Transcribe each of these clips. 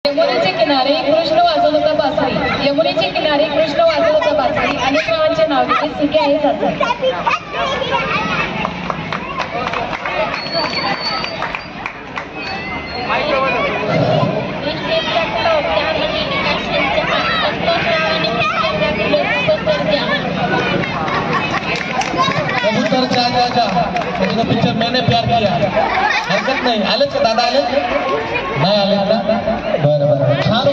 यमुनेचे किनारे कृष्ण वाजवत होता बासरी, यमुनेचे किनारे कृष्ण वाजवत होता बासरी, अनेक गावांचे नाव घेते सुखे आहे सासरी. कबूतर जा पिक्चर मैंने प्यार किया. हरकत नाही. आले का दादा? आले नाही? आले का? बरं बरं. छान.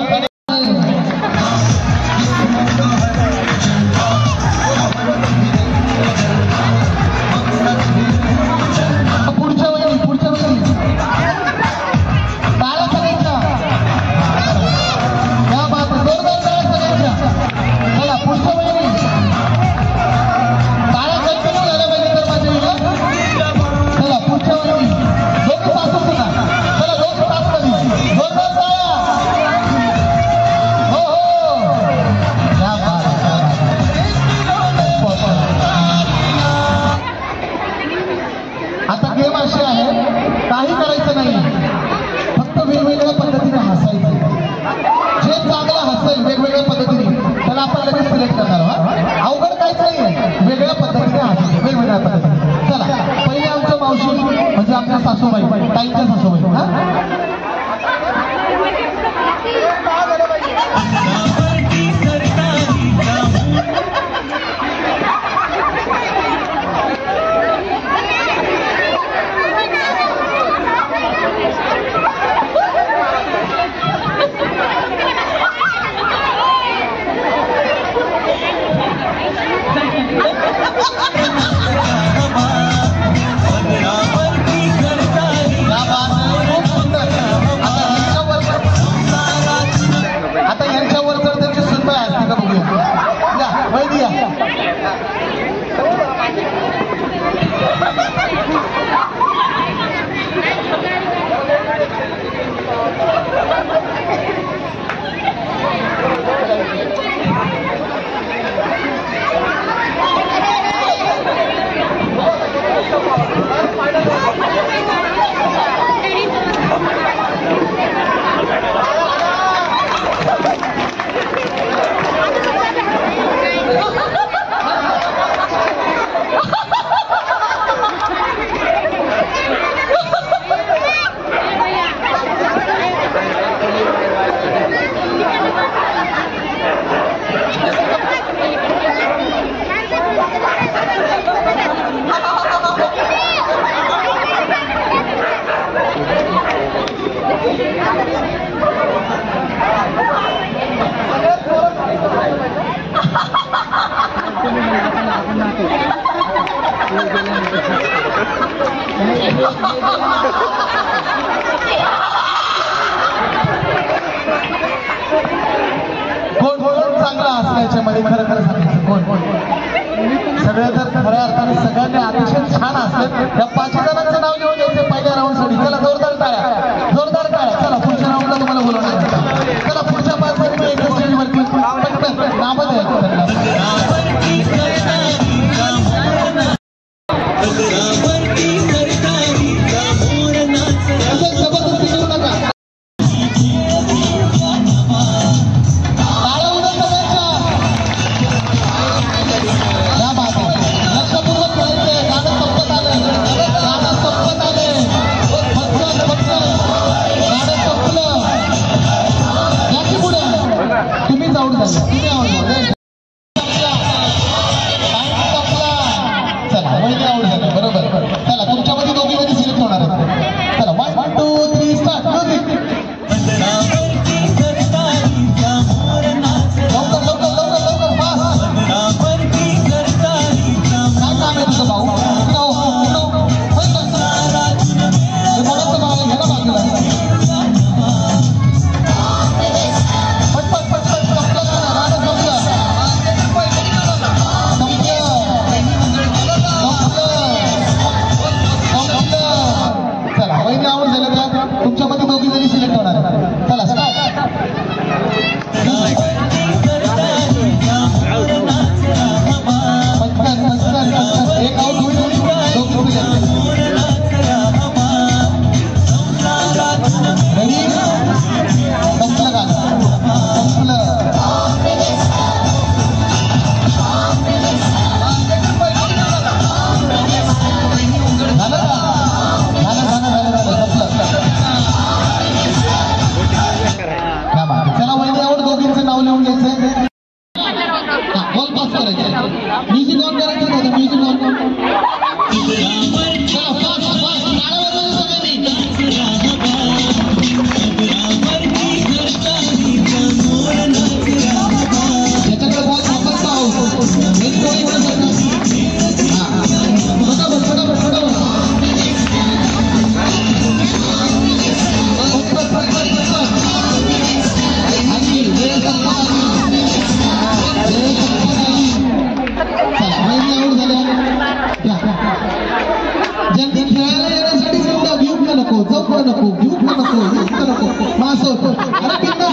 आता गेम अशी आहे, काही करायचं नाही, फक्त वेगवेगळ्या पद्धतीने हसायचं. जे चांगलं हसेल वेगवेगळ्या पद्धतीने त्याला आपण लगेच सिलेक्ट करणार आहोत. अवघड काहीच नाही, वेगळ्या पद्धतीने हसायचं, वेगवेगळ्या पद्धतीने. चला, पहिले आमच्या मावशी म्हणजे आमच्या सासूबाई, ताईंच्या सासूबाई. आता यांच्यावर जर त्यांची सुनबाई असते का बघूया. वैदी या. कोण चांगला असल्याच्या मध्ये खरं खरं सांगायचं कोण सगळ्या जर खऱ्या अर्थाने सगळ्यांनी अतिशय छान असले. या 5 जणांचं नाव घेऊन यायचं पहिल्या राऊंड साठी. चला जोरदार टाळ्या, जोरदार टाळ्या. चला पुढच्या राऊंडला तुम्हाला बोलवणार. चला पुढच्या 5 जण मी एका स्टेजवरती नावं द्यायचं.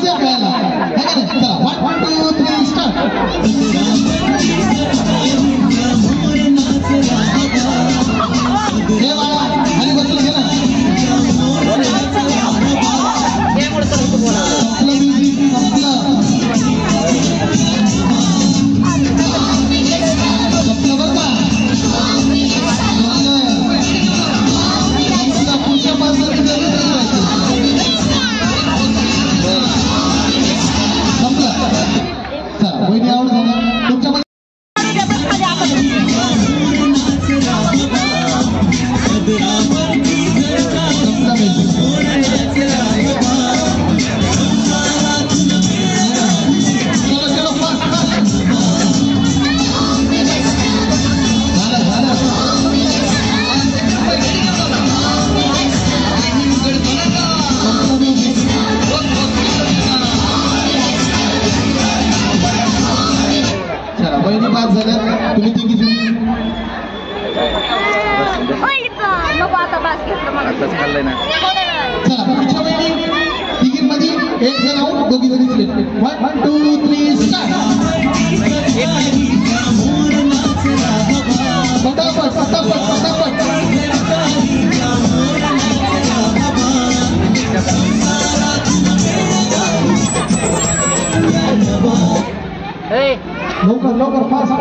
मजा आपल्याला चला 1 2 3 स्टार्ट हे बाळा खाली बसलं घे ना लवकर फास्ट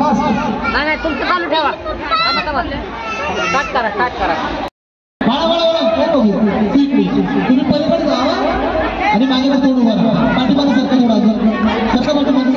नाही तुमचं चालू ठेवा स्टार्ट करा बाळा तुम्ही पलीकडे जावा आणि मागे तोंड उभा राहा पाठीमागे सरका पाठीमागे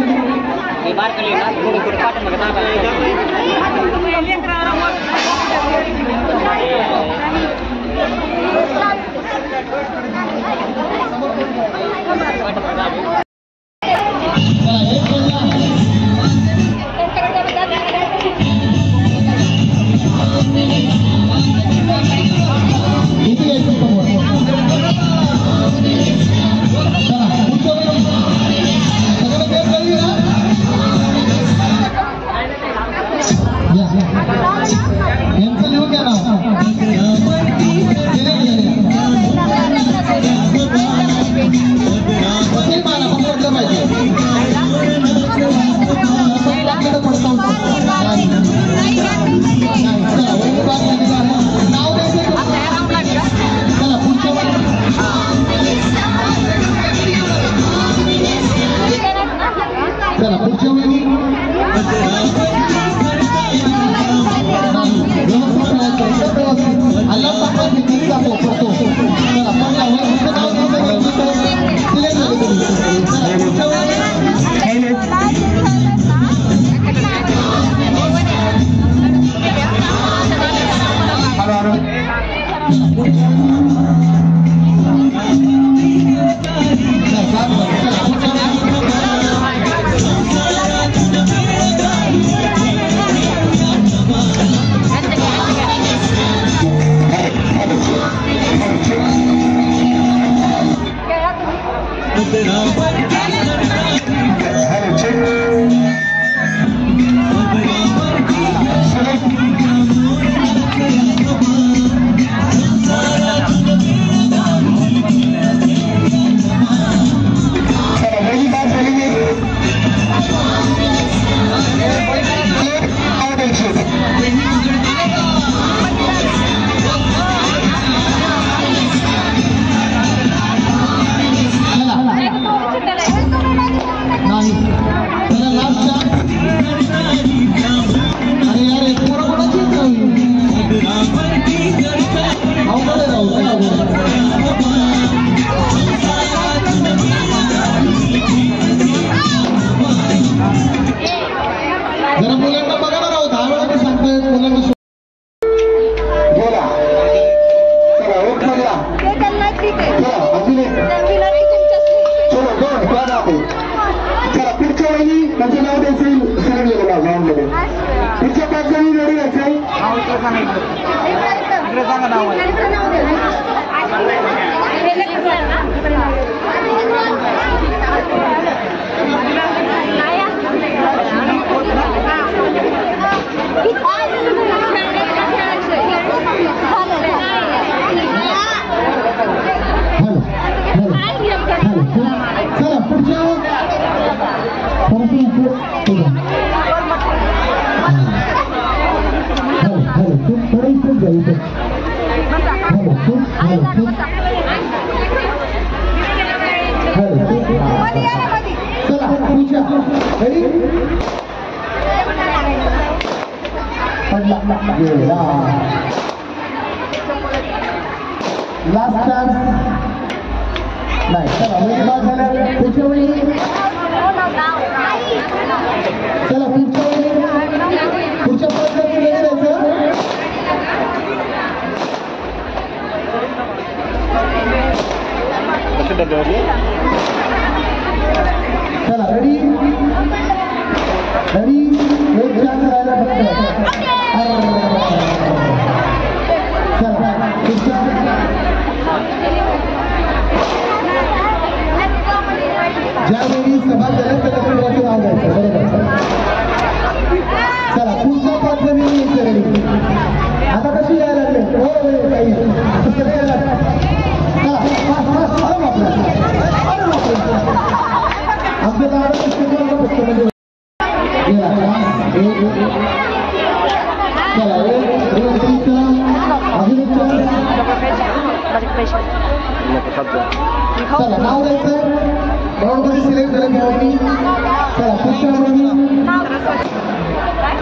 चला चला पूजा रेडी पडला गेला लास्ट चान्स नाही चला वही बाद झालं पुढच्या वही चला पुढच्या पद्धतीने जायचं चला रेडी रेडी एक चान्स राहिला चला पुढच्या ज्यावेळी सभा झाल्या त्या नाव द्यायचं बरोबर चला पुढच्या 5 जणी रेडी आता कशी यायला लागले हो काही पुस्तकं यायला चला आमच्या गावात पुस्तकाला पुस्तक म्हणजे चला चला नाव द्यायचं बरोबर सिलेक्ट झालं घ्यावी चला पुढच्या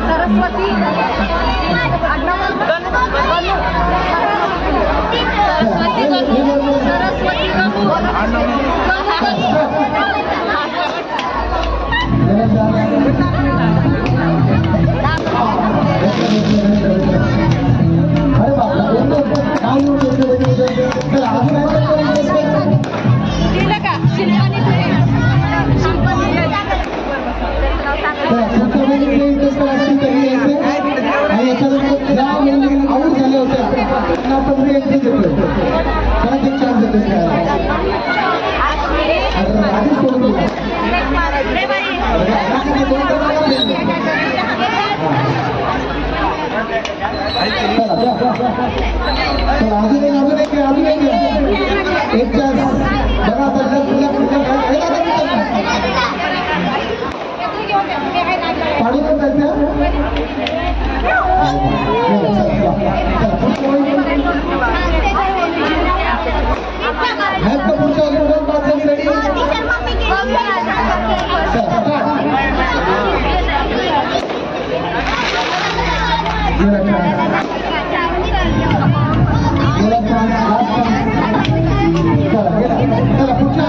सरस्वती अरे बाबा आउट झाले होते आपण एंट्री देतोय परत एक चान्स देतोय आधीच करून दिला अजून एक एक चान्स बघा पाडून जायचं पुढच्या ऑलिम्पिक 5 जण रेडी चला पुढच्या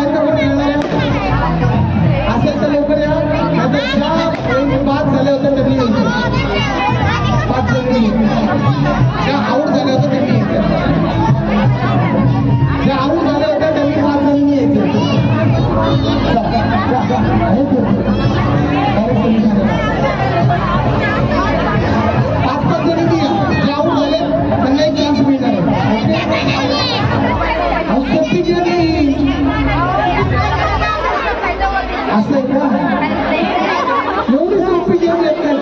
असेल तर लवकर या ज्या 5 झाले होते त्यांनी यायचे 5 जणी ज्या आऊट झाल्या होत्या त्यांनी यायचे ज्या आऊट झाल्या होत्या त्यांनी 5 जणी यायचे 5 जणी या ज्या आऊट झाले त्यांना एक चान्स मिळणार आहे असं आहे का एवढी सोपी गेम येत नाही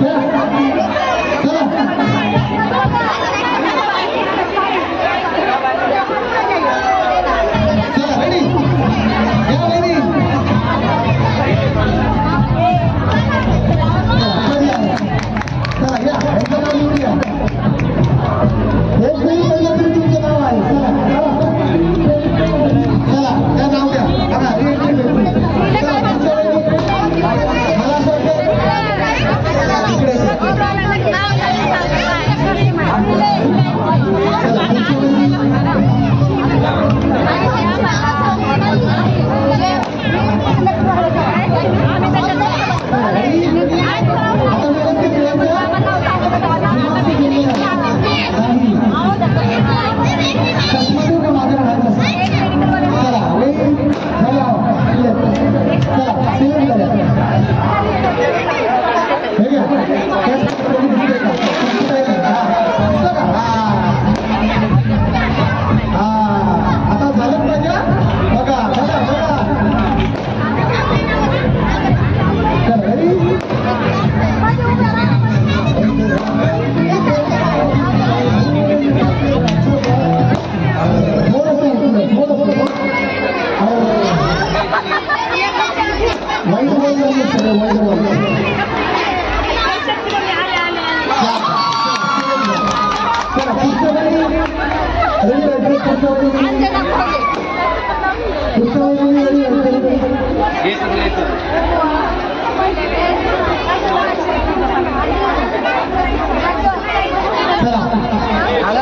चला चला रेडी या रेडी चला या एकदा नाव लिहून घ्या एक नाही पहिलं तरी तुमचं नाव आहे चला त्या नाव द्या बघा Yes. चला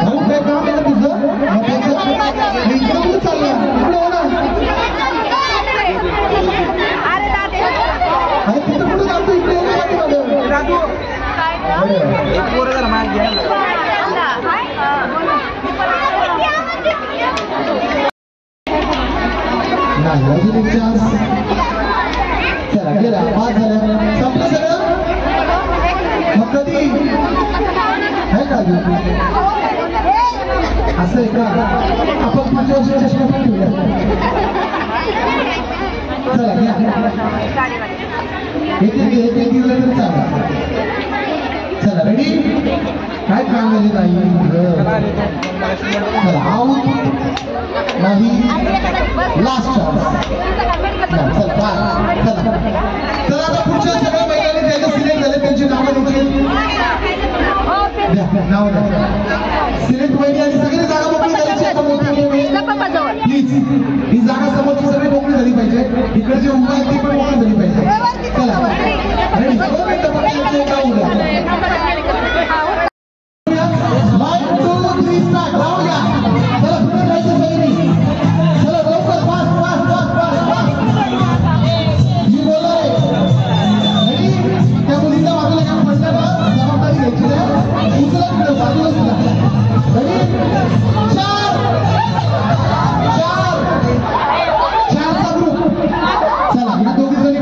भाऊ काय काम आहे ना तुझं मग त्याचं इकडं कुठं चाललंय इकडं हो ना अरे तिथं कुठं जातो इकडे नाही अजून एक चान्स चला गेला 5 झाल्या संपलं सगळं मग कधी आहे का असं आहे का आपण 5 वर्ष चष्मा पण ठेवूया चला एक दिलं तरी चालेल चला रेडी काय काम झाले नाही चला आऊट नाही लास्ट चान्स चल चला चला आता पुढच्या सगळ्या महिलांनी ज्याचे सिलेक्ट झाले त्यांची नावं द्यायची नाव सिलेक्ट वहिनी आणि सगळी जागा मोकळी करायची आता मोठी प्लीज ही जागा समोरची सगळी मोकळी झाली पाहिजे इकडे जे उभा आहे ती पण मोकळी झाली पाहिजे चला रेडी 2 मिनिटं फक्त एक गाव उद्या 1 2 3 स्टार्ट राहू द्या चला पुढे जायचं सगळी चला लवकर फास्ट मी बोललोय रेडी त्या मुलीच्या बाजूला काम पडलं ना जबाबदारी घ्यायची नाही उचलत पुढे बाजूला सुद्धा रेडी 4 चा ग्रुप चला या दोघी जणी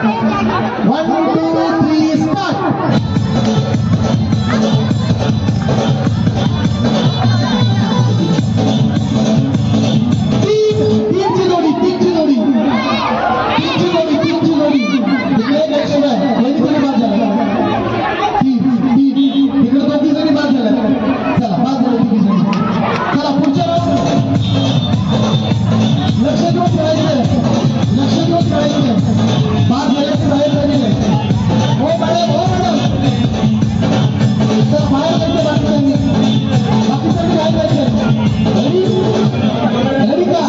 1 2 3 स्टार्ट. तीनची जोडी तिकडे एक ऍक्शन आहे. पहिली जोडी बाद झाला. तिकडे दोघी जणी बाद झाल्या. चला बाद झाली तिघी जणी. चला पुढच्या लक्ष देऊन खेळायचं. बाद झाल्याचे बाहेर झालेले. हो मॅडम तर बाहेर जायचं बाकीच्यांनी बाहेर जायचं. रेडी का?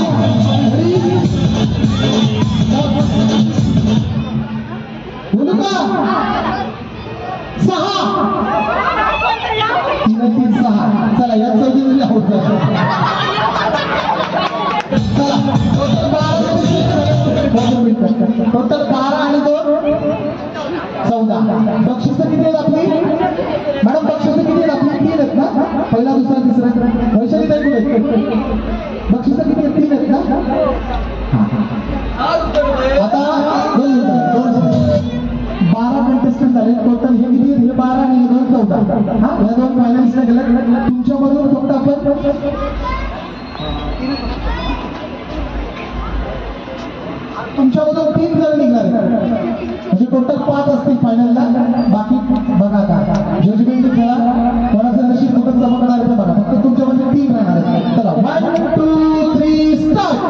बोलू का? 6 3 6. चला या चौघी होत टोटल 12 आणि 2 14. बक्षीस किती आहेत आपली मॅडम? बक्षीस किती आहेत आपली? 3 आहेत ना? पहिला दुसरा तिसरा. वैशाली ताई कुठे? बक्षीस किती आहेत? 3 आहेत ना? आता 12 कंटेस्टंट झाले टोटल. हे किती आहेत? हे 12 आणि 2 14. हा या 2 फायनल्सला गेल्या. तुमच्यामधून फक्त आपण तुमच्यामधून 3 जण निघणार म्हणजे टोटल 5 असतील फायनलला. बाकी बघा आता जजमेंट खेळा. कोणाचं नशीब कुठं चमकणार आहे बघा. फक्त तुमच्यामध्ये 3 राहणार आहेत. चला 1 2 3 स्टार्ट.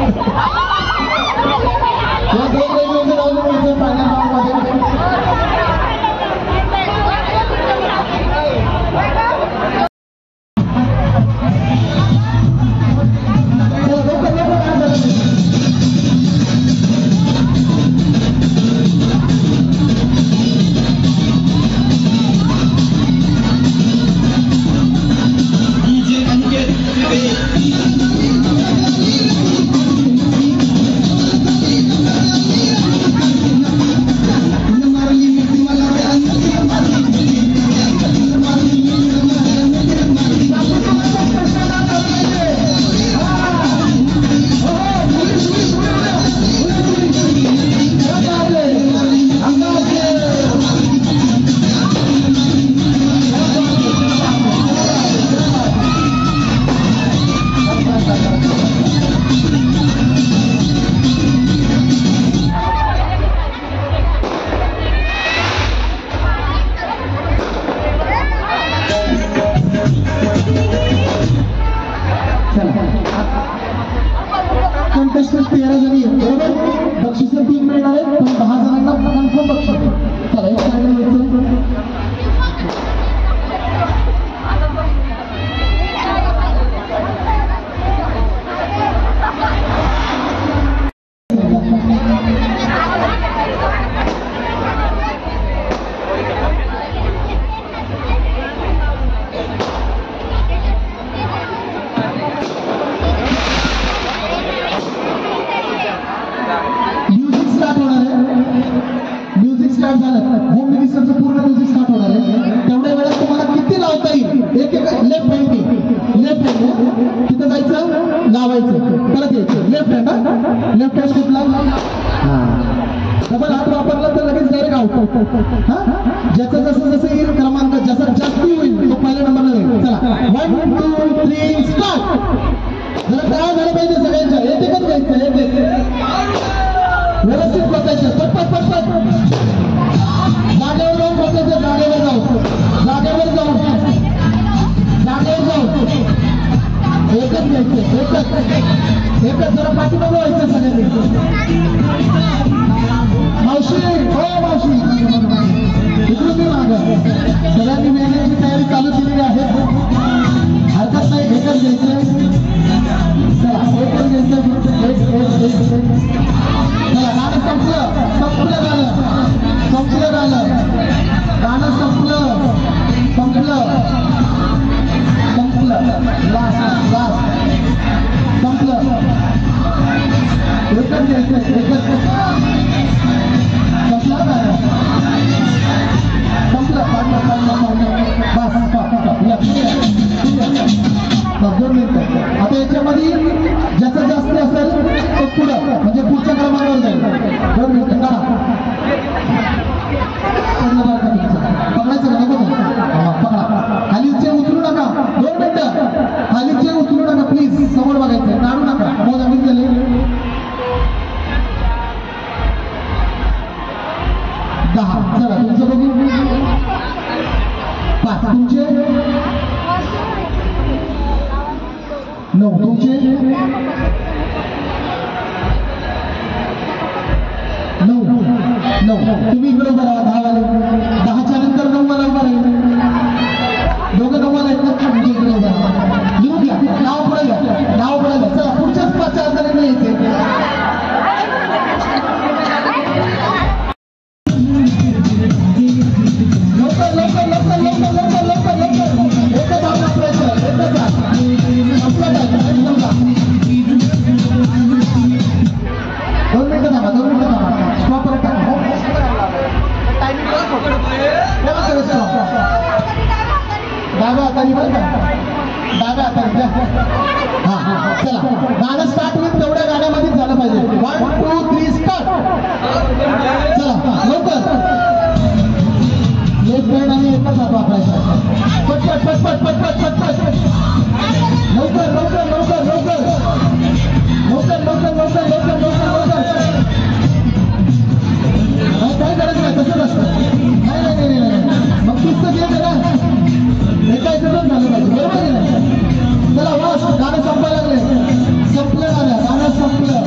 या दोन रेल्वेचं नाव घ्यायचं फायनल राऊंडमध्ये. कंटेस्टंट 13 जणी आहेत बरोबर. बक्षीस 3 मिळणार आहेत पण 10 जणांना कन्फर्म बक्षीस. चला एक साईडला यायचं. म्युझिक स्टार्ट झालं. होम मिनिस्टरचं पूर्ण म्युझिक स्टार्ट होणार आहे. तेवढ्या वेळात तुम्हाला किती लावता येईल एक एक लेफ्ट हँड तिथं जायचं लावायचं परत यायचं. लेफ्ट हँड कुठला डबल हात वापरला तर लगेच डायरेक्ट आउट. हा ज्याचं जसं येईल क्रमांक जसा जास्ती होईल तो पहिल्या नंबरला जाईल. चला 1 2 3 स्टार्ट. जरा काय झालं पाहिजे सगळ्यांच्या एकच घ्यायचं एक व्यवस्थित बसायचं. पटपट जागेवर जाऊन बसायचं. जागेवर जाऊन एकच घ्यायचं. एकच जरा पाठीमागं व्हायचं सगळ्यांनी. मावशी हो मावशी इकडून मी मागं सगळ्यांनी मेहनतीची तयारी चालू केलेली आहे. हरकत नाही. एकच घ्यायचं. चला एकच घ्यायचं. चला गाणं संपलं गाणं संपलं लास्ट संपलं. एकच घ्यायचं. आता याच्यामध्ये ज्याचं जास्त असेल तो पुढं म्हणजे पुढच्या क्रमांकावर जाईल. 2 मिनिटं पकडायचं का नको पकडा. खालीचे उचलू नका. 2 मिनिटं खालीचे उचलू नका प्लीज. समोर बघायचं काढू नका. मोज आम्ही झाले 10. चला तुमचं बघू 5 तुमचे 9 तुमचे 9 तुम्ही बरोबर 10 वाले. 10च्या नंतर 9 वाला उभा राहील. दोघं 9 वाला आहेत ना म्हणजे लिहून घ्या. नाव पुढे घ्या. चला पुढच्याच 5 जणांना यायचे. चला गाणं स्टार्ट होईल तेवढ्या गाण्यामध्येच झालं पाहिजे. 1 2 3 स्टार्ट. चला लवकर. लेफ्ट हँड आणि एकच हात वापरायचा. पटपट लवकर काय करायचं नाही. तसंच असतं. नाही मग पुस्तक येते ना एकायचं झालं पाहिजे. बरोबर आहे ना. चला वास गाणं संपायला लागले. संपलं गाणं संपलं.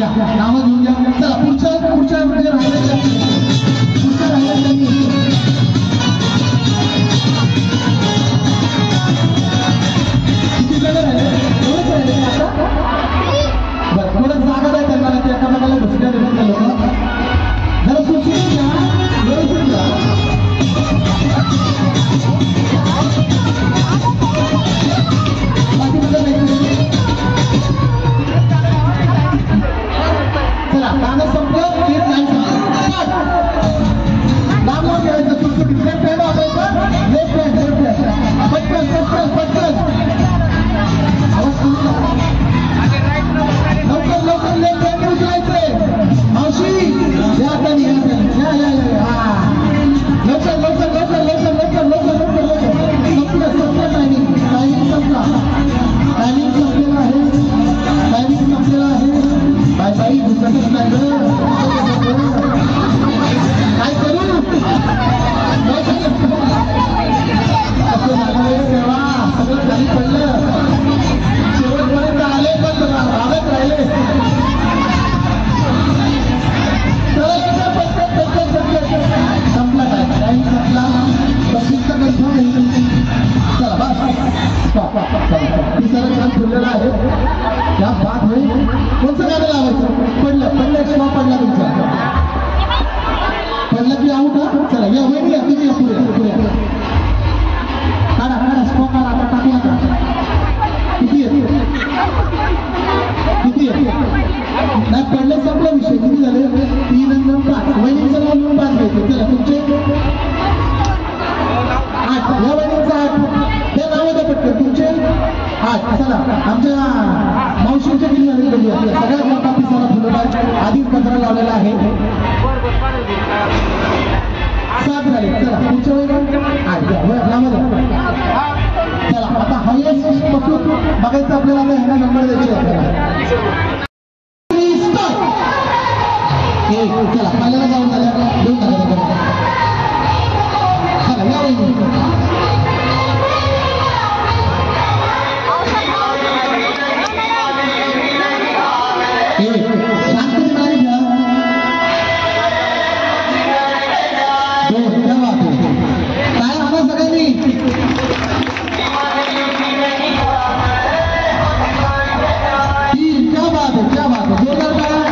या नावं घेऊन घ्या. चला पुढच्या म्हणजे राहिलेल्या किती जण राहिले? एवढंच राहिले आता. बरं थोडं जागा द्या त्यांना, ते एकामेकाला घुसल्या देतात लोक. जरा सुशिक्षित घ्या, व्यवस्थित घ्या. चला गाणं संपलं की नाही संपलं. लांब घ्यायचं सुटसुटीत. लेफ्ट हँड वापरायचं. लेफ्ट हँड पटकन पटकन पटकन. आवाज सुरू लवकर लवकर लेफ्ट हँड उचलायचंय. मावशी या ताई या हा लवकर लवकर लवकर लवकर लवकर लवकर लवकर लवकर. संपलं टायमिंग संपला. टायमिंग संपलेला आहे. टायमिंग संपलेला आहे. बाय बाई दुसरंच नाही गं. काय करू असं लागलं तेव्हा सगळं खाली पडलं. शेवटपर्यंत आले पण राहत राहिले. संपला टाइम संपला. बशीचा कन्फर्म आहे. चला बस तिसरं काम खुललेलं आहे. या बात होईल. कोणतं गाणं लावायचं? पडलं स्टॉप पडला तुमचा. पडलं की आऊट हा. चला या वहिनी या तुम्ही या पुढे काढा स्टॉप काढा. आता टाकू नका. किती आहे नाही पडलं संपला विषय. किती झाले? 3 आणि 5. वहिनीचं नाव लिहून 5 घ्यायचं. चला तुमचे 8. या वहिनीचं 8. हे नाव द्या पटकन तुमचे 8. चला आमच्या मावशींच्या किती झाले बघूया. सगळ्यात मोठा पिसाला फुलबाग आधीच कचरा लावलेला आहे. 7 झाले. चला पुढच्या वेळी 8 द्या. चला आता हायएस्ट पासून बघायचं आपल्याला. आता ह्यांना नंबर द्यायचे आपल्याला. चला पहिल्याला जाऊन झाल्या देऊन टाका. चला या वहिनी. शांततेत नाही घ्या. 2 तेव्हा काय म्हणा सगळ्यांनी. 3 क्या बात है जोरदार टाळ्या.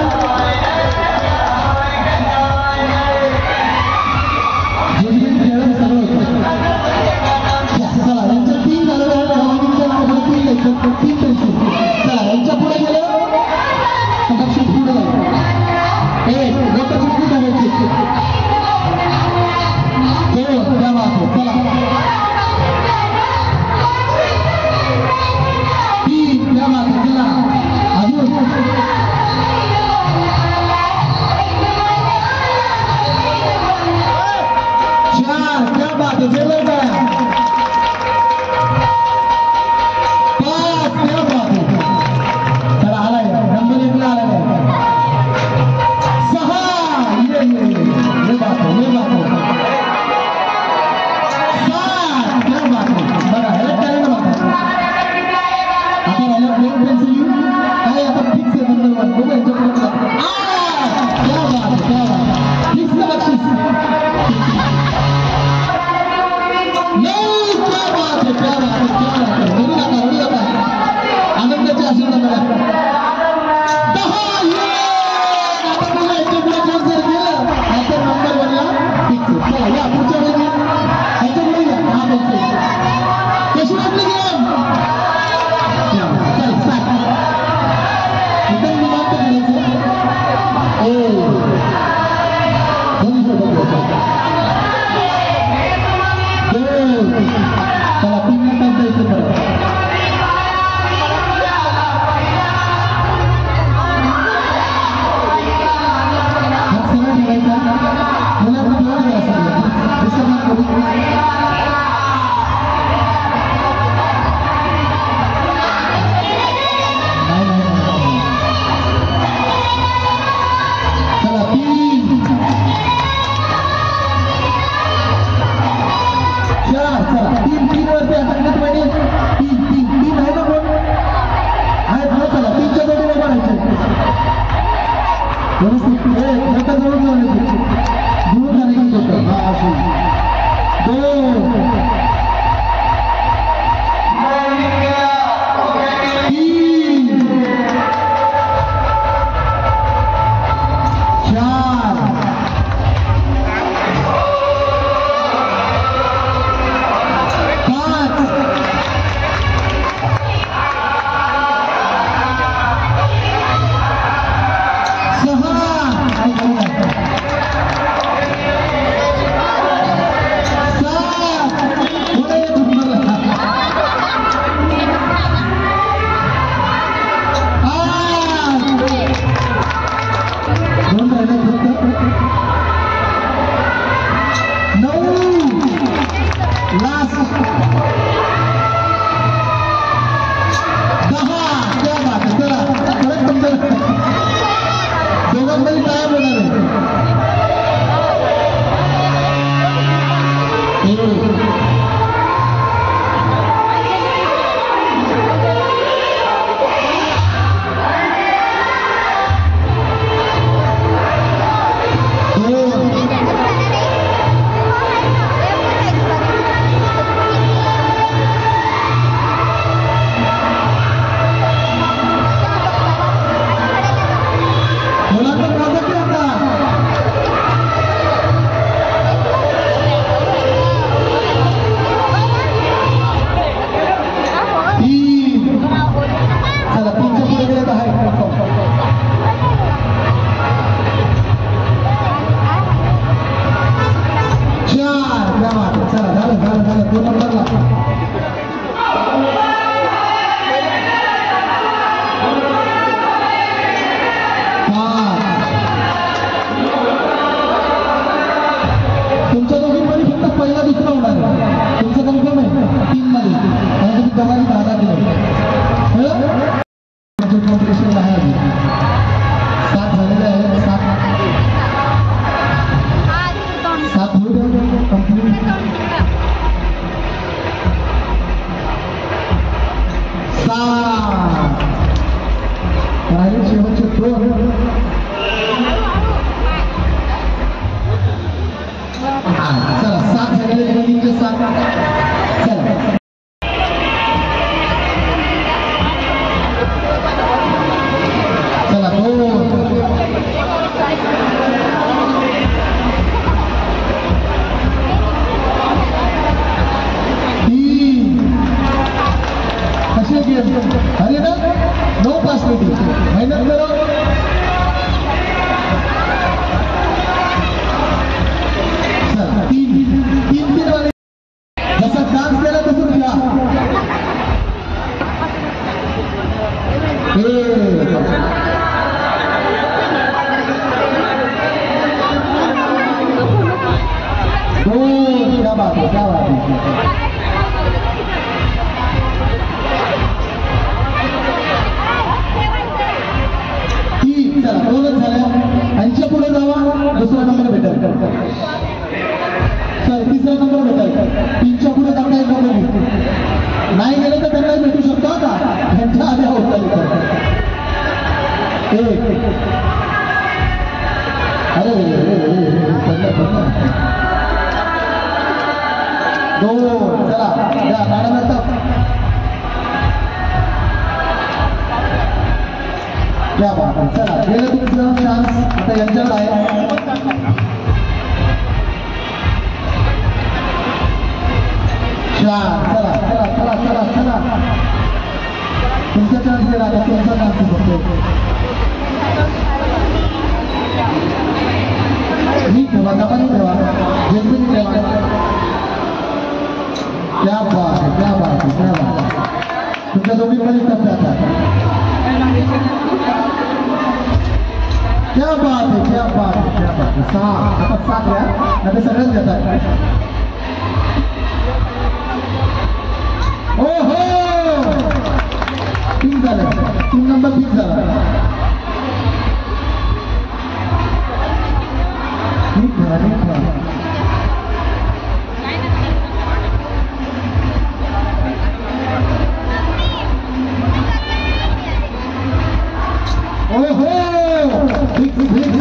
Oh,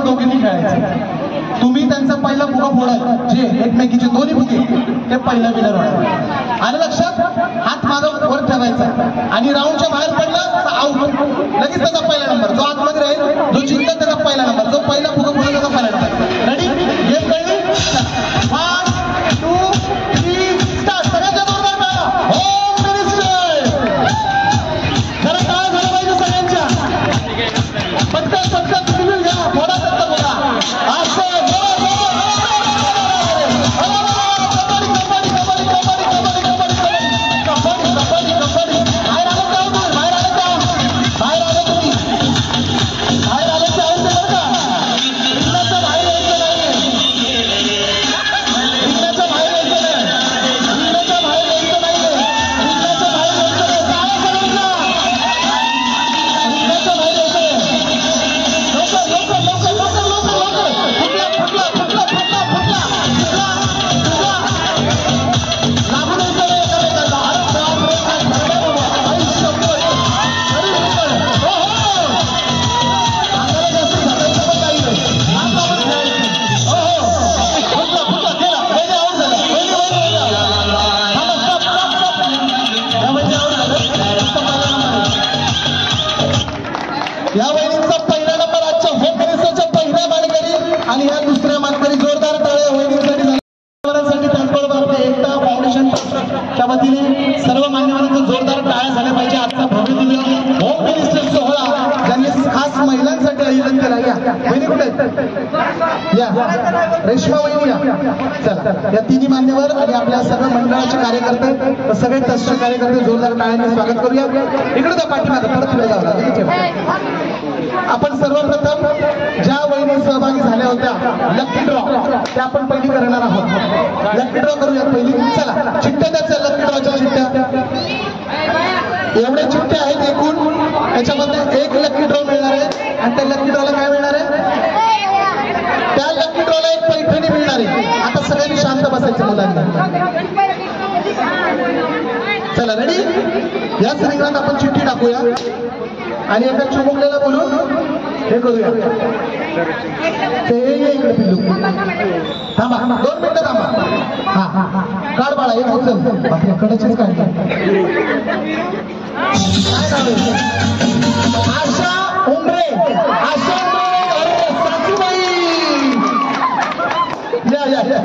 दोघींनी खेळायचे. तुम्ही त्यांचा पहिला फुगा फोडाल, जे एकमेकीचे दोन्ही फुगे ते पहिला विनर होणार. आणि लक्षात हात मागं वर ठेवायचा आणि राऊंडच्या बाहेर पडला तर आउट. लगेच त्याचा पहिला नंबर, जो आतमध्ये राहील जो जिंकला त्याचा पहिला नंबर, जो पहिला फुगा फोडला त्याचा पहिला नंबर. रेडी? गेम कळली? 1 2 3 स्टार्ट. सगळ्यांच्या जोरदार टाळ्या. होम मिनिस्टर खरं काय झालं पाहिजे सगळ्यांच्या. पटकन पटकन तुम्ही घ्या, फोडा त्याचा फोडा. असं या वहिनींचा पहिला नंबर आजच्या होम मिनिस्टरच्या पहिल्या मानकरी आणि या दुसऱ्या मानकरी. जोरदार टाळ्या वहिनींसाठी. त्याचबरोबर एकता फाउंडेशनच्या वतीने सर्व मान्यवरांचा जोरदार टाळ्या झाल्या पाहिजे. आजचा भव्य दिव्य होम मिनिस्टर सोहळा ज्यांनी खास महिलांसाठी आयोजन केला. या वहिनी कुठे आहेत? या रेश्मा वहिनी या. चला, या तिन्ही मान्यवर आणि आपल्या सर्व मंडळाचे कार्यकर्ते, सगळे ट्रस्टचे कार्यकर्ते जोरदार टाळ्यांनी स्वागत करूया. इकडे त्या पाठीमागे परत पुढे जाऊ लागेल. आपण सर्वप्रथम ज्या वहिनी सहभागी झाल्या होत्या लकी ड्रॉ त्या आपण पहिली करणार आहोत. लकी ड्रॉ करूया पहिली. चला, चिठ्ठ्या त्याच्या लकी ड्रॉच्या चिठ्ठ्या एवढे चिठ्ठे आहेत एकूण. त्याच्यामध्ये एक लकी ड्रॉ मिळणार आहे आणि त्या लकी ड्रॉला काय मिळणार आहे? त्या लकी ड्रॉला एक पैठणी मिळणार आहे. आता सगळ्यांनी शांत बसायचं मुलांना. चला रेडी? याच रिंगणात आपण चिठ्ठी टाकूया आणि एका चिमुकल्याला बोलून हे करूया. ते इकडे पिल्लू थांबा, 2 मिनिटं थांबा. हा काढ बाळा, एक उचल. बापरे, कडेचीच काढ. आशा उमरे. आशा सासूबाई. या या या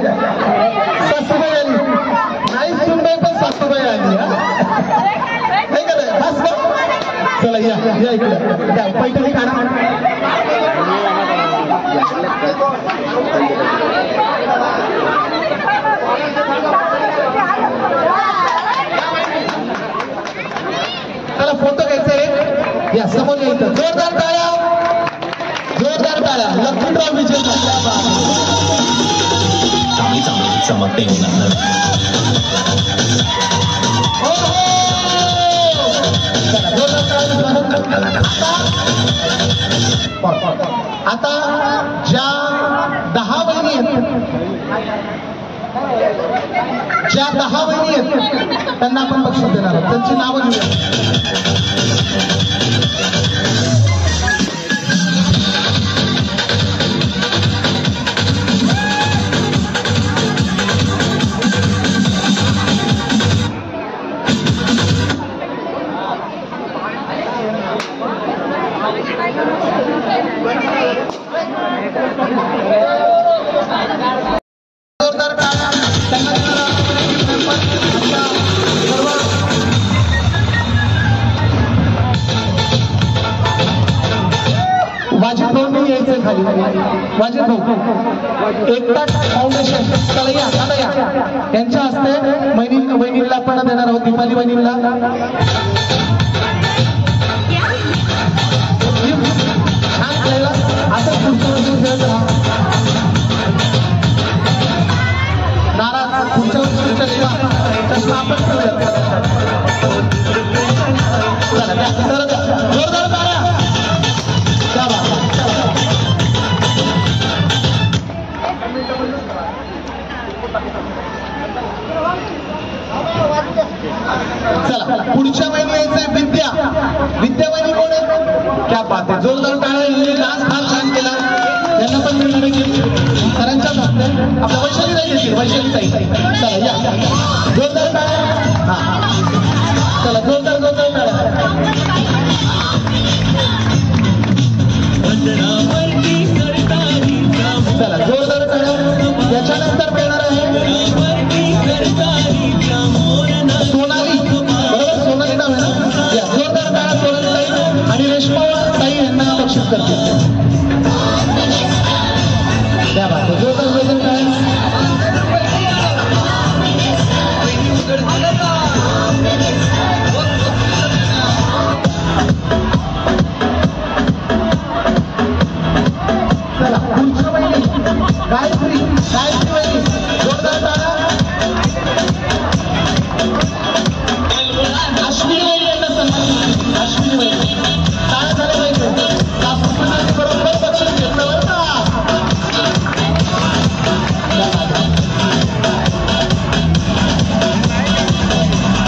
सासूबाई आली. नाही सुनबाई पण सासूबाई आली. नाही का? या इकडे पैठणी काढा. चला फोटो घ्यायचा रे. या समोर यायचं. जोरदार टाळ्या, जोरदार टाळ्या. लखनराव विजय चांगली चांगली चमकते आता ज्या 10 वहिनी आहेत, ज्या 10 वहिनी आहेत त्यांना आपण बक्षीस देणार आहोत. त्यांची नावं घेऊया. खाली वाजिद भाऊ एकता फाउंडेशन कलया यांच्या हस्ते वहिनीला पण देणार आहोत. दीपाली वहिनीला छान खेळला. असं पुढच्या वर्षी खेळत राहा. नाराज पुढच्या वर्षी चष्मा आपण खेळूया. जोरदार टाळ्या. चला पुढच्या महिने यायचंय विद्या. विद्या वहिनी कोण आहे? क्या बात आहे. जोरदार टाळ्या. डान्स फार छान केला. यांना पण मिळणारे सरांच्या हस्ते आपल्या वैशाली ताई येतील. वैशाली ताई चला या. जोरदार टाळ्या. हा चला जोरदार जोरदार टाळ्या. चला जोरदार टाळ्या. याच्यानंतर मिळणार आहे सोनाली. बरोबर सोनाली नाव आहे ना. या जोरदार टाळ्या सोनाली ताई आणि रेश्मा ताई यांना बक्षीस करते. त्या बात जोरदार जोरदार टाळ्या. चला पुढच्या महिने गायत्री वहिनी. जोरदार टाळ्या. अश्विनी वहिनी यांना सन्मान. अश्विनी वहिनी टाळ्या झाल्या पाहिजे. कापूस बरोबर बक्षीस घेतलं बरं का.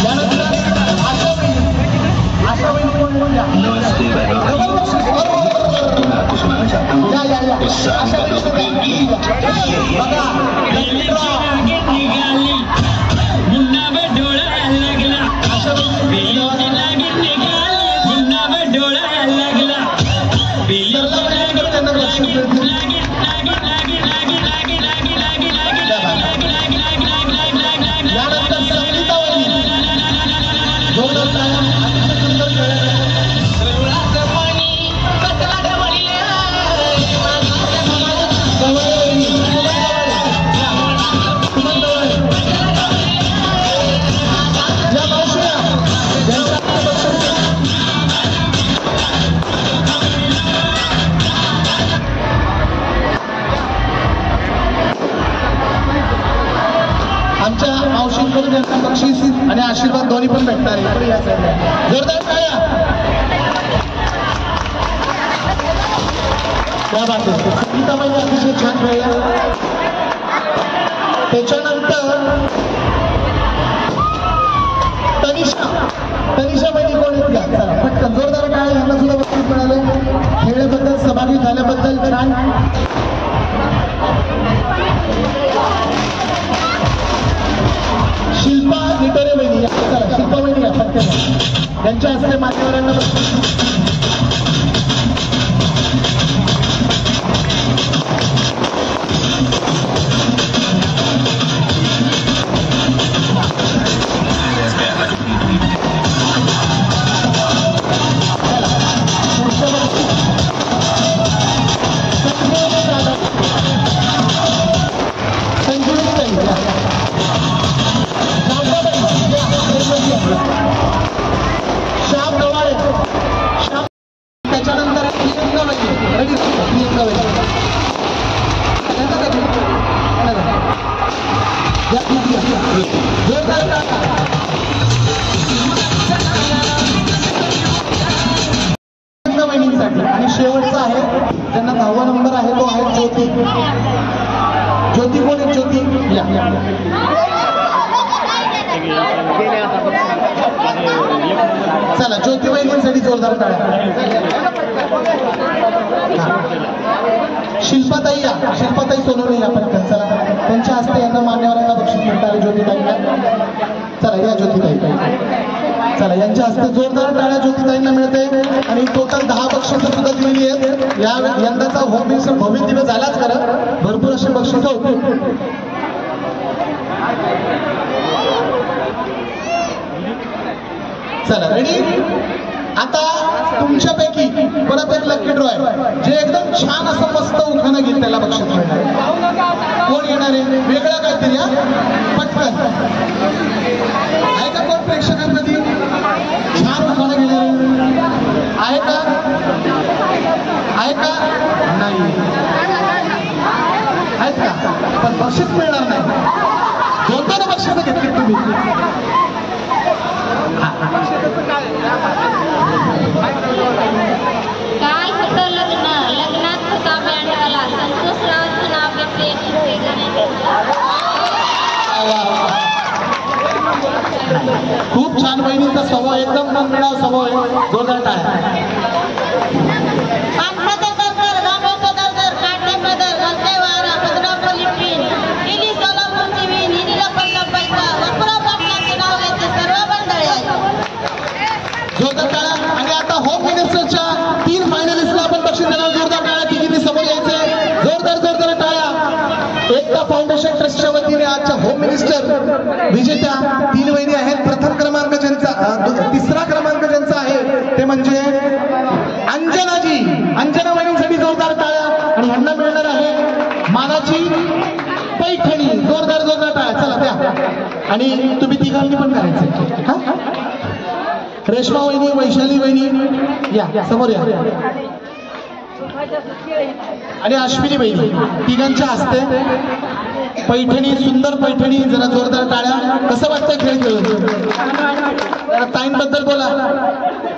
यानंतर आशा वहिनी कोण बोलल्या. आमच्या मावशींकडून यांना बक्षीस आणि आशीर्वाद दोन्ही पण भेटणार आहे. जोरदार टाळ्या. त्या बाबतीत गीता महिने अतिशय छान खेळल्या. त्याच्यानंतर तनिषा महिने कोण आहेत का. चला पटकन जोरदार टाळ्या. यांना सुद्धा बक्षीस मिळाले. खेळल्याबद्दल सहभागी झाल्याबद्दल छान. शिल्पा निटरे वहिनी. चला शिल्पा वहिनी या पटकन. त्यांच्या हस्ते मान्यवरांना 6वा नंबर आहे तो आहे ज्योती. ज्योती कोण आहे? ज्योती या. चला ज्योती वहिनींसाठी जोरदार टाळ्या. शिल्पाताई या. शिल्पाताई सोनवणे या पटकन. चला त्यांच्या हस्ते यांना मान्यवरांना बक्षीस मिळणार आहे ज्योतिताईंना. चला या ज्योतिताई. चला यांच्या हस्ते जोरदार टाळ्या ज्योतिताईंना मिळते आणि टोटल 10 बक्षिसं सुद्धा दिलेली आहेत. यंदाचा होम मिनिस्टर भव्य दिवस झालाच खरं, भरपूर अशी बक्षिसं होती. चला रेडी. आता तुमच्यापैकी परत एक लकी ड्रॉ आहे जे एकदम छान असं मस्त उखाणं घेईल त्याला बक्षीस मिळणार. कोण येणार आहे? वेगळं काहीतरी या पटकन. आहे का कोण प्रेक्षकांमध्ये छान उखाणं घेणार आहे का? आहे का? नाही आहेत का? पण बक्षीस मिळणार नाही. 2 बक्षिसं घेतली तुम्ही. काय होतं लग्न, लग्नात होता बँडवाला, संतोष रावांचं नाव घेतले. खूप छान बहिणींचा स्वभाव, एकदम मनमिळाव स्वभाव आहे. जोरदार टाळ्या. जोरदार टाळ्या. आणि आता होम मिनिस्टरच्या 3 फायनलिस्टला आपण बक्षीस देणार. जोरदार टाळ्या. तिघींनी समोर यायचे. जोरदार जोरदार टाळ्या. एकता फाउंडेशन ट्रस्टच्या वतीने आजच्या होम मिनिस्टर विजेत्या 3 वहिनी आहेत. प्रथम क्रमांक ज्यांचा, 3रा क्रमांक ज्यांचा आहे ते म्हणजे अंजनाजी. अंजना वहिनींसाठी जोरदार टाळ्या. आणि ह्यांना मिळणार आहे मानाची पैठणी. जोरदार जोरदार टाळ्या. चला द्या. आणि तुम्ही तिघांनी पण करायचं. हा रेश्मा वहिनी, वैशाली वहिनी या समोर या. आणि अश्विनी वहिनी, तिघांच्या हस्ते पैठणी, सुंदर पैठणी. जरा जोरदार टाळ्या. कसं वाटतंय खेळ खेळून? जरा ताईंबद्दल बोला.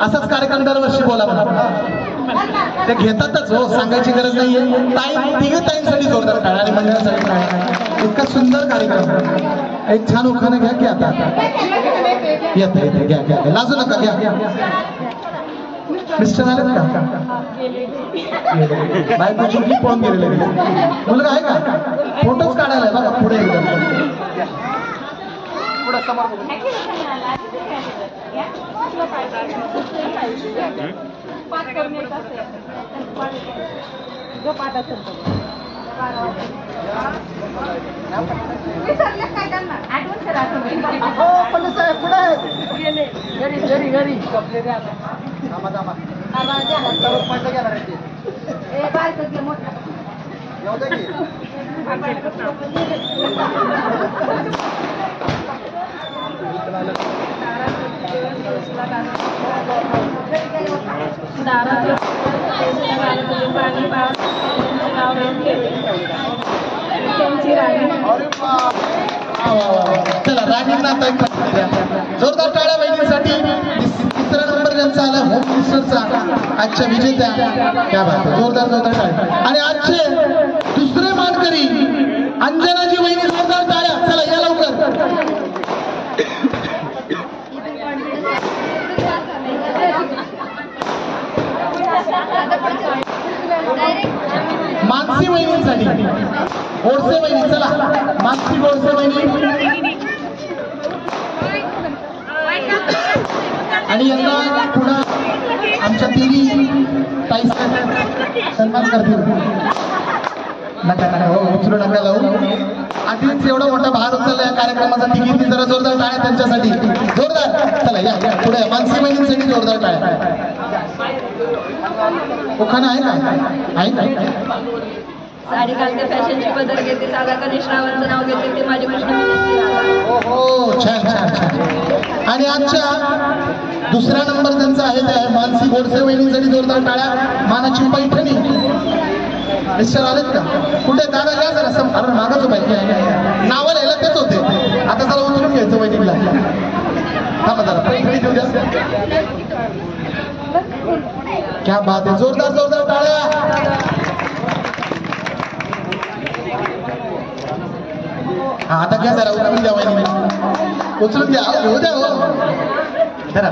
असाच कार्यक्रम दरवर्षी बोला मला. ते घेतातच हो, सांगायची गरज नाहीये. तिघे ताईंसाठी जोरदार टाळ्या आणि मंडळासाठी टाळ्या. इतका सुंदर कार्यक्रम. एक छान उखाणं घ्या की आता येत येते. घ्या घ्या, लाजू नका. घ्या. मिस्टर आलेत का? बायको चुकली पळून गेलेले. मुलगा आहे का? फोटोच काढायला बघा पुढे एकदम पुढे समोर. चला राणींना जोरदार टाळ्या बहिणींसाठी. 3रा नंबर ज्यांचा आला होम मिनिस्टरचा आजच्या विजेत्या. क्या बात. जोरदार जोरदार टाळ्या. आणि आजचे 2रे मानकरी अंजनाजी वहिनी. जोरदार टाळ्या. चला या लवकर. मानसी वहिनींसाठी गोडसे वहिनी. चला मानसी गोडसे वहिनी. आणि यांना पुन्हा आमच्या तिन्ही ताई सन्मान करतील. नका नका हो, उचलू नका लावू. आधीच एवढा मोठा भार उचलला या कार्यक्रमाचा. तिघींनी जरा जोरदार टाळ्या त्यांच्यासाठी. जोरदार. चला या या पुढे. मानसी वहिनींसाठी जोरदार टाळ्या. उखाणा आहे का? आहे. साडी घालते, फॅशनची बदल घेते, सागर गणेश रावांचं नाव घेते, ते माझी कृष्ण. हो छान छान छान. आणि आजच्या 2रा नंबर त्यांचा आहे ते आहे मानसी गोडसे वहिनींसाठी जोरदार टाळ्या. मानाची पैठणी. मिस्टर आलेत का? कुठे? दादा घ्या जरा. अरे मागाच पाहिजे. नावं लिहायला तेच होते. आता जरा उचलून घ्यायचं वहिनीला. थांबा जरा. पैठणी देऊ द्या. क्या बात आहे. जोरदार जोरदार टाळ्या. आता घ्या जरा उचलून द्या वहिनी उचलून द्या घेऊ द्या हो जरा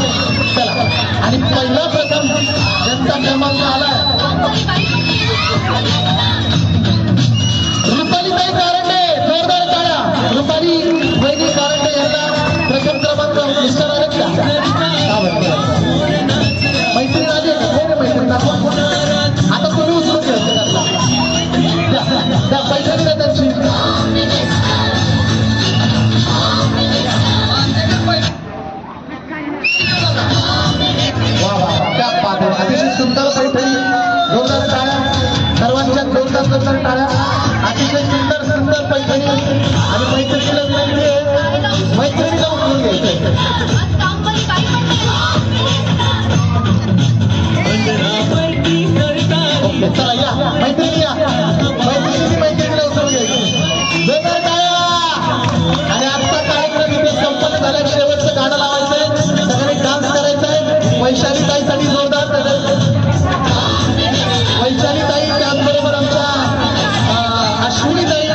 आणि पहिला प्रथम ज्यांचा क्रमांक आलाय रुपालीताई कारंडे जोरदार टाळ्या रुपाली वैदिक कारंडे यांना प्रथम क्रमांक मिस्टर आलेत का मैत्रीण आली मैत्रीण आता तुम्ही उचलून घ्या पैठणी ना त्यांची अतिशय सुंदर पैठणी जोरदार टाळ्या सर्वांच्या जोरदार टाळ्या अतिशय सुंदर सुंदर पैठणी आणि मैत्रिणीला विनंती आहे मैत्रिणीला उचलून घ्यायचंय ओके चला या मैत्रिणी या मैत्रिणीला उचलून घ्यायचं जोरदार टाळ्या आणि आजचा कार्यक्रम इथे संपन्न झाल्या शेवटचं गाणं लावायचंय सगळ्यांनी डान्स करायचंय वैशाली ताईसाठी जोरदार वैशाली ताई त्याचबरोबर आमच्या अश्विनी ताई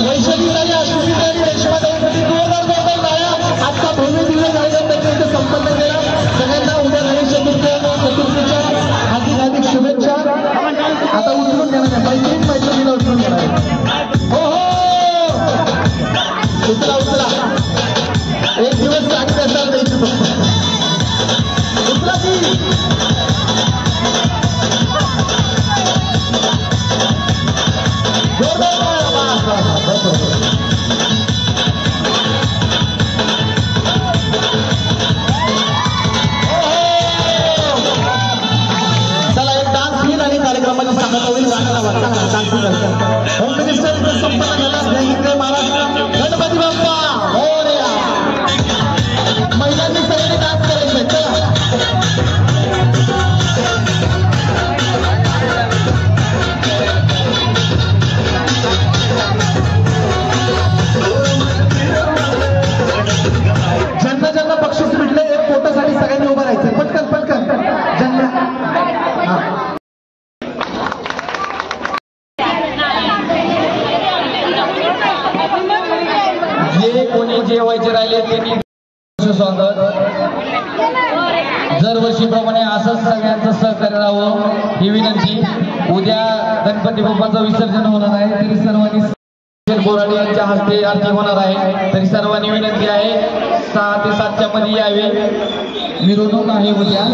वैशाली ताई अश्विनी ताई रेश्मा ताईसाठी जोरदार टाळ्या आजचा भव्य दिवस कार्यक्रम त्यांच्या इथे संपन्न केला सगळ्यांना उद्या गणेश चतुर्थीच्या हार्दिक शुभेच्छा आता उचलून घेणार मैत्रिणीला उचलून घेणार हो हो उचला उचला एक दिवस चांगली असायला द्यायची उचला की चला एक डान्स होईल आणि कार्यक्रमाची सांगता होईल गाण्याला होम मिनिस्टर संपन्न झाला महाराष्ट्र गणपती बाप्पा हो रे महिलांनी सगळे डान्स करायचे चला ज्यांना ज्यांना बक्षीस भेटले एक फोटोसाठी सगळ्यांनी उभं राहायचं पटकन पटकन ज्यांना जे कोणी जेवायचे राहिले त्यांनी स्वागत दरवर्षीप्रमाणे असंच सगळ्यांचं सहकार्य राहावं ही विनंती उद्या गणपती बाप्पाचं विसर्जन होणार आहे तरी सर्वांनी बोराडे यांच्या हस्ते आरती होणार आहे तरी सर्वांनी विनंती आहे 6 ते 7च्या मध्ये यावे मिरवणूक आहे उद्या